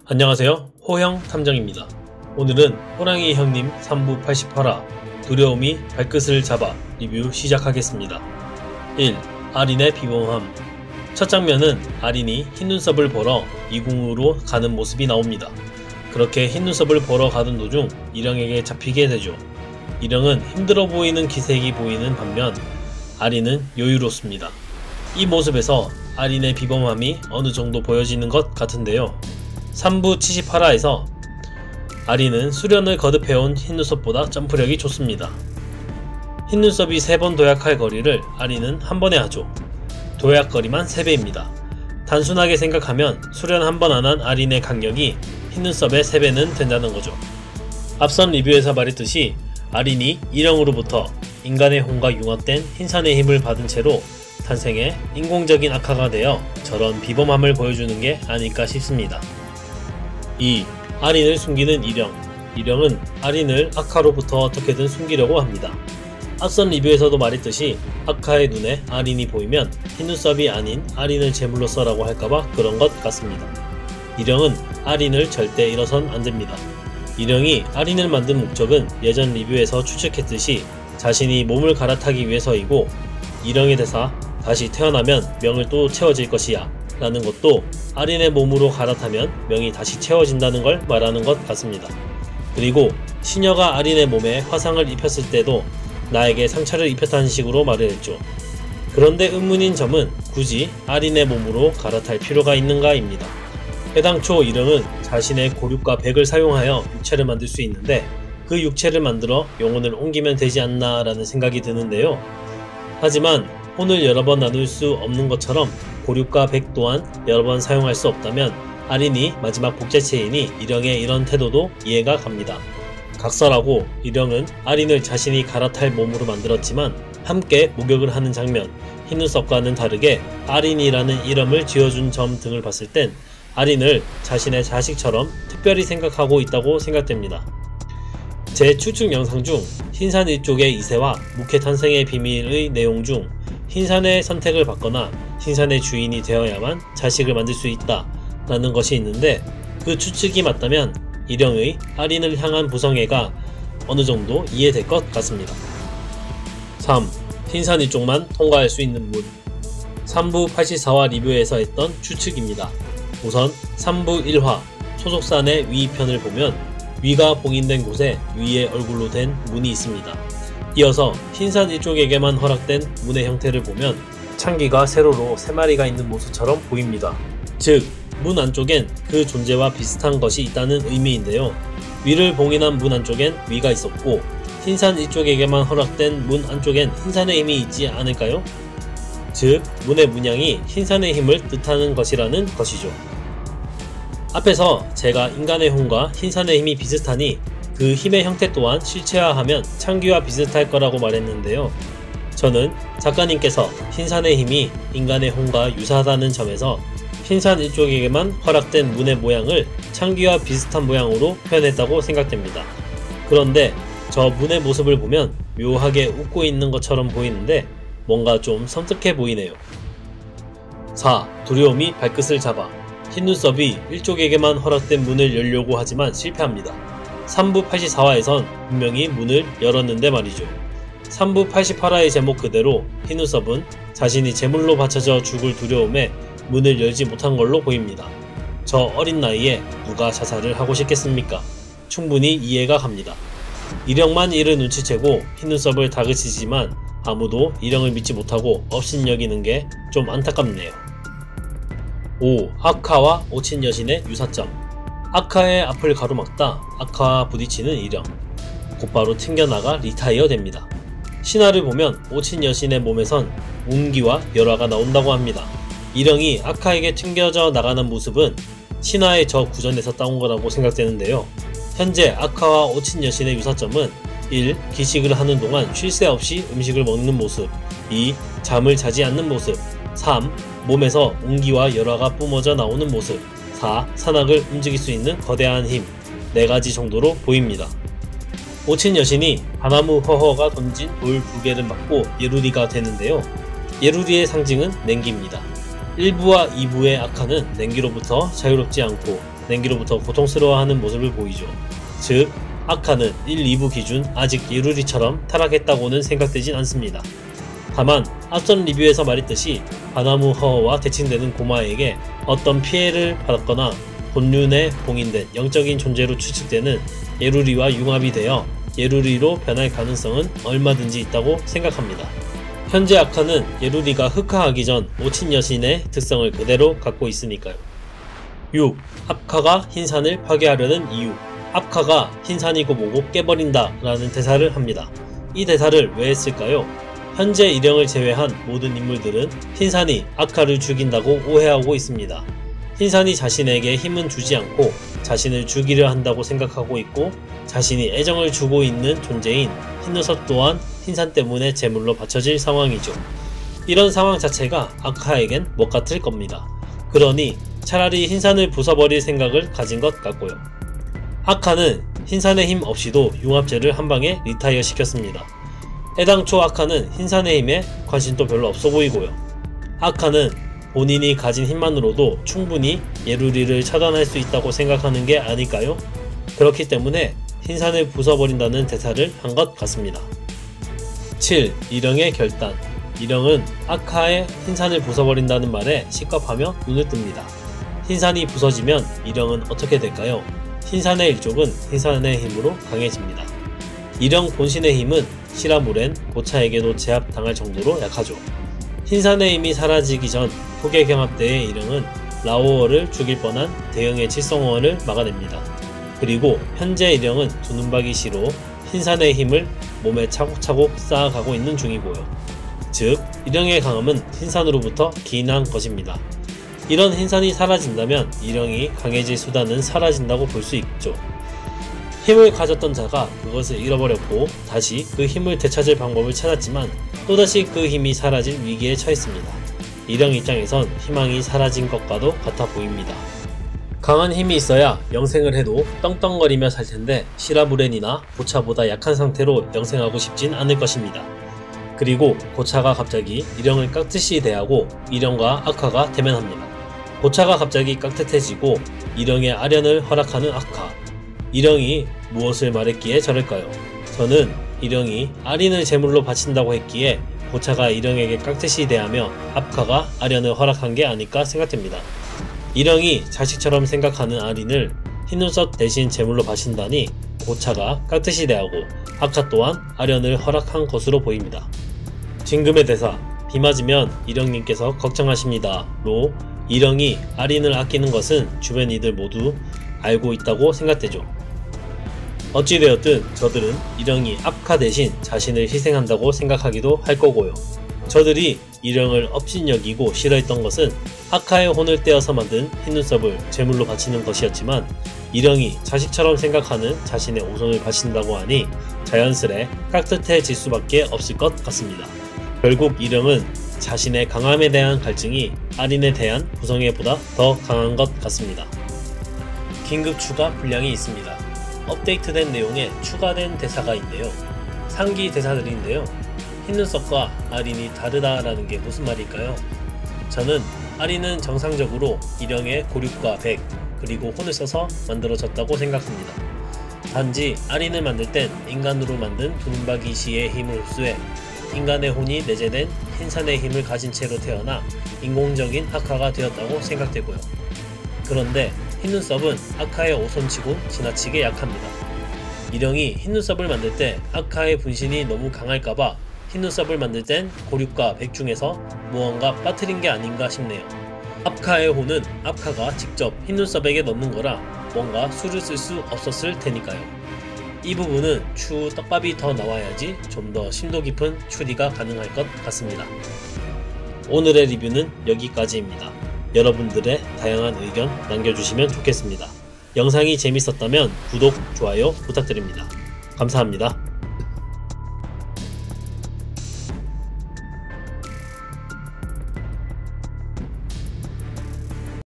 안녕하세요, 호형 탐정입니다. 오늘은 호랑이 형님 3부 88화 두려움이 발끝을 잡아 리뷰 시작하겠습니다. 1. 아린의 비범함. 첫 장면은 아린이 흰눈썹을 보러 미궁으로 가는 모습이 나옵니다. 그렇게 흰눈썹을 보러 가던 도중 일영에게 잡히게 되죠. 일영은 힘들어 보이는 기색이 보이는 반면 아린은 여유롭습니다. 이 모습에서 아린의 비범함이 어느 정도 보여지는 것 같은데요. 3부 78화에서 아린은 수련을 거듭해온 흰눈썹보다 점프력이 좋습니다. 흰눈썹이 3번 도약할 거리를 아린은 한 번에 하죠. 도약 거리만 3배입니다. 단순하게 생각하면 수련 한 번 안 한 아린의 강력이 흰눈썹의 3배는 된다는 거죠. 앞선 리뷰에서 말했듯이 아린이 일영으로부터 인간의 혼과 융합된 흰산의 힘을 받은 채로 탄생해 인공적인 악화가 되어 저런 비범함을 보여주는 게 아닐까 싶습니다. 2. 아린을 숨기는 일영. 일영은 아린을 악화로부터 어떻게든 숨기려고 합니다. 앞선 리뷰에서도 말했듯이 악화의 눈에 아린이 보이면 흰눈썹이 아닌 아린을 제물로 써라고 할까봐 그런 것 같습니다. 일영은 아린을 절대 잃어선 안됩니다. 일영이 아린을 만든 목적은 예전 리뷰에서 추측했듯이 자신이 몸을 갈아타기 위해서이고, 일영의 대사 다시 태어나면 명을 또 채워질 것이야 라는 것도 아린의 몸으로 갈아타면 명이 다시 채워진다는 걸 말하는 것 같습니다. 그리고 시녀가 아린의 몸에 화상을 입혔을 때도 나에게 상처를 입혔다는 식으로 말을 했죠. 그런데 의문인 점은 굳이 아린의 몸으로 갈아탈 필요가 있는가 입니다. 애당초 일영은 자신의 고륙과 백을 사용하여 육체를 만들 수 있는데 그 육체를 만들어 영혼을 옮기면 되지 않나 라는 생각이 드는데요. 하지만 혼을 여러 번 나눌 수 없는 것처럼 고륙과 백 또한 여러 번 사용할 수 없다면 아린이 마지막 복제체이니 일영의 이런 태도도 이해가 갑니다. 각설하고 일영은 아린을 자신이 갈아탈 몸으로 만들었지만 함께 목욕을 하는 장면, 흰눈썹과는 다르게 아린이라는 이름을 지어준 점 등을 봤을 땐 아린을 자신의 자식처럼 특별히 생각하고 있다고 생각됩니다. 제 추측 영상 중 흰산 일족의 이세와 무케 탄생의 비밀의 내용 중 흰산의 선택을 받거나 흰산의 주인이 되어야만 자식을 만들 수 있다 라는 것이 있는데, 그 추측이 맞다면 일영의 아린을 향한 부성애가 어느 정도 이해될 것 같습니다. 3. 흰산 일족만 통과할 수 있는 문. 3부 84화 리뷰에서 했던 추측입니다. 우선 3부 1화 소속산의 위 편을 보면 위가 봉인된 곳에 위의 얼굴로 된 문이 있습니다. 이어서 흰산 일족에게만 허락된 문의 형태를 보면 창기가 세로로 3마리가 있는 모습처럼 보입니다. 즉, 문 안쪽엔 그 존재와 비슷한 것이 있다는 의미인데요. 위를 봉인한 문 안쪽엔 위가 있었고 흰산 일족에게만 허락된 문 안쪽엔 흰산의 힘이 있지 않을까요? 즉, 문의 문양이 흰산의 힘을 뜻하는 것이라는 것이죠. 앞에서 제가 인간의 혼과 흰산의 힘이 비슷하니 그 힘의 형태 또한 실체화하면 창기와 비슷할 거라고 말했는데요. 저는 작가님께서 흰산의 힘이 인간의 혼과 유사하다는 점에서 흰산 일족에게만 허락된 문의 모양을 창기와 비슷한 모양으로 표현했다고 생각됩니다. 그런데 저 문의 모습을 보면 묘하게 웃고 있는 것처럼 보이는데 뭔가 좀 섬뜩해 보이네요. 4. 두려움이 발끝을 잡아. 흰눈썹이 일족에게만 허락된 문을 열려고 하지만 실패합니다. 3부 84화에선 분명히 문을 열었는데 말이죠. 3부 88화의 제목 그대로 흰눈썹은 자신이 제물로 바쳐져 죽을 두려움에 문을 열지 못한 걸로 보입니다. 저 어린 나이에 누가 자살을 하고 싶겠습니까? 충분히 이해가 갑니다. 일영만 이를 눈치채고 흰눈썹을 다그치지만 아무도 일영을 믿지 못하고 업신여기는 게 좀 안타깝네요. 5. 아카와 오친 여신의 유사점. 아카의 앞을 가로막다 아카와 부딪히는 일영. 곧바로 튕겨나가 리타이어 됩니다. 신화를 보면 오친 여신의 몸에선 운기와 열화가 나온다고 합니다. 일영이 아카에게 튕겨져 나가는 모습은 신화의 저 구전에서 따온 거라고 생각되는데요. 현재 아카와 오친 여신의 유사점은 1. 기식을 하는 동안 쉴 새 없이 음식을 먹는 모습. 2. 잠을 자지 않는 모습. 3. 몸에서 운기와 열화가 뿜어져 나오는 모습. 4. 산악을 움직일 수 있는 거대한 힘. 4가지 정도로 보입니다. 오친 여신이 바나무 허허가 던진 돌 2개를 맞고 예루리가 되는데요. 예루리의 상징은 냉기입니다. 1부와 2부의 아카는 냉기로부터 자유롭지 않고 냉기로부터 고통스러워하는 모습을 보이죠. 즉 아카는 1, 2부 기준 아직 예루리처럼 타락했다고는 생각되진 않습니다. 다만 앞선 리뷰에서 말했듯이 바나무 허허와 대칭되는 고마에게 어떤 피해를 받았거나 본륜에 봉인된 영적인 존재로 추측되는 예루리와 융합이 되어 예루리로 변할 가능성은 얼마든지 있다고 생각합니다. 현재 아카는 예루리가 흑화하기 전 오친 여신의 특성을 그대로 갖고 있으니까요. 6. 아카가 흰산을 파괴하려는 이유. 아카가 흰산이고 뭐고 깨버린다 라는 대사를 합니다. 이 대사를 왜 했을까요? 현재 일령을 제외한 모든 인물들은 흰산이 아카를 죽인다고 오해하고 있습니다. 흰산이 자신에게 힘은 주지 않고 자신을 죽이려 한다고 생각하고 있고 자신이 애정을 주고 있는 존재인 흰눈썹 또한 흰산 때문에 제물로 바쳐질 상황이죠. 이런 상황 자체가 아카에겐 못 같을 겁니다. 그러니 차라리 흰산을 부숴버릴 생각을 가진 것 같고요. 아카는 흰산의 힘 없이도 융합제를 한방에 리타이어 시켰습니다. 애당초 아카는 흰산의 힘에 관심도 별로 없어 보이고요. 아카는 본인이 가진 힘만으로도 충분히 예루리를 차단할 수 있다고 생각하는 게 아닐까요? 그렇기 때문에 흰산을 부숴버린다는 대사를 한 것 같습니다. 7. 일령의 결단. 일령은 아카의 흰산을 부숴버린다는 말에 식겁하며 눈을 뜹니다. 흰산이 부서지면 일령은 어떻게 될까요? 흰산의 일족은 흰산의 힘으로 강해집니다. 일령 본신의 힘은 시라무렌, 고차에게도 제압당할 정도로 약하죠. 흰산의 힘이 사라지기 전 후계 경합 때의 일령은 라오어를 죽일 뻔한 대형의 칠성어를 막아냅니다. 그리고 현재 일령은 두눈박이 시로 흰산의 힘을 몸에 차곡차곡 쌓아가고 있는 중이고요. 즉 일령의 강함은 흰산으로부터 기인한 것입니다. 이런 흰산이 사라진다면 일령이 강해질 수단은 사라진다고 볼 수 있죠. 힘을 가졌던 자가 그것을 잃어버렸고 다시 그 힘을 되찾을 방법을 찾았지만 또다시 그 힘이 사라질 위기에 처했습니다. 일령 입장에선 희망이 사라진 것과도 같아 보입니다. 강한 힘이 있어야 영생을 해도 떵떵거리며 살 텐데 시라무렌이나 고차보다 약한 상태로 영생하고 싶진 않을 것입니다. 그리고 고차가 갑자기 일령을 깍듯이 대하고 일령과 아카가 대면합니다. 고차가 갑자기 깍듯해지고 일령의 아련을 허락하는 아카. 일령이 무엇을 말했기에 저럴까요? 저는 일령이 아린을 제물로 바친다고 했기에 고차가 일령에게 깍듯이 대하며 아카가 아련을 허락한 게 아닐까 생각됩니다. 일령이 자식처럼 생각하는 아린을 흰눈썹 대신 제물로 바친다니 고차가 깍듯이 대하고 아카 또한 아련을 허락한 것으로 보입니다. 징금의 대사 비 맞으면 일령님께서 걱정하십니다 로 일령이 아린을 아끼는 것은 주변 이들 모두 알고 있다고 생각되죠. 어찌되었든 저들은 일령이 아카 대신 자신을 희생한다고 생각하기도 할 거고요. 저들이 일령을 업신여기고 싫어했던 것은 아카의 혼을 떼어서 만든 흰눈썹을 제물로 바치는 것이었지만 일령이 자식처럼 생각하는 자신의 오손을 바친다고 하니 자연스레 깍듯해질 수밖에 없을 것 같습니다. 결국 일령은 자신의 강함에 대한 갈증이 아린에 대한 부성애보다 더 강한 것 같습니다. 긴급 추가 분량이 있습니다. 업데이트된 내용에 추가된 대사가 있네요. 상기 대사들인데요. 흰눈썹과 아린이 다르다라는 게 무슨 말일까요? 저는 아린은 정상적으로 일령의 고륙과 백 그리고 혼을 써서 만들어졌다고 생각합니다. 단지 아린을 만들 땐 인간으로 만든 두눈박이 시의 힘을 흡수해 인간의 혼이 내재된 흰산의 힘을 가진 채로 태어나 인공적인 아카가 되었다고 생각되고요. 그런데 흰눈썹은 아카의 오손치고 지나치게 약합니다. 일령이 흰눈썹을 만들 때 아카의 분신이 너무 강할까봐 흰눈썹을 만들 땐 고륙과 백 중에서 무언가 빠뜨린 게 아닌가 싶네요. 아카의 혼은 아카가 직접 흰눈썹에게 넣는 거라 뭔가 수를 쓸 수 없었을 테니까요. 이 부분은 추후 떡밥이 더 나와야지 좀 더 심도 깊은 추리가 가능할 것 같습니다. 오늘의 리뷰는 여기까지입니다. 여러분들의 다양한 의견 남겨주시면 좋겠습니다. 영상이 재밌었다면 구독, 좋아요 부탁드립니다. 감사합니다.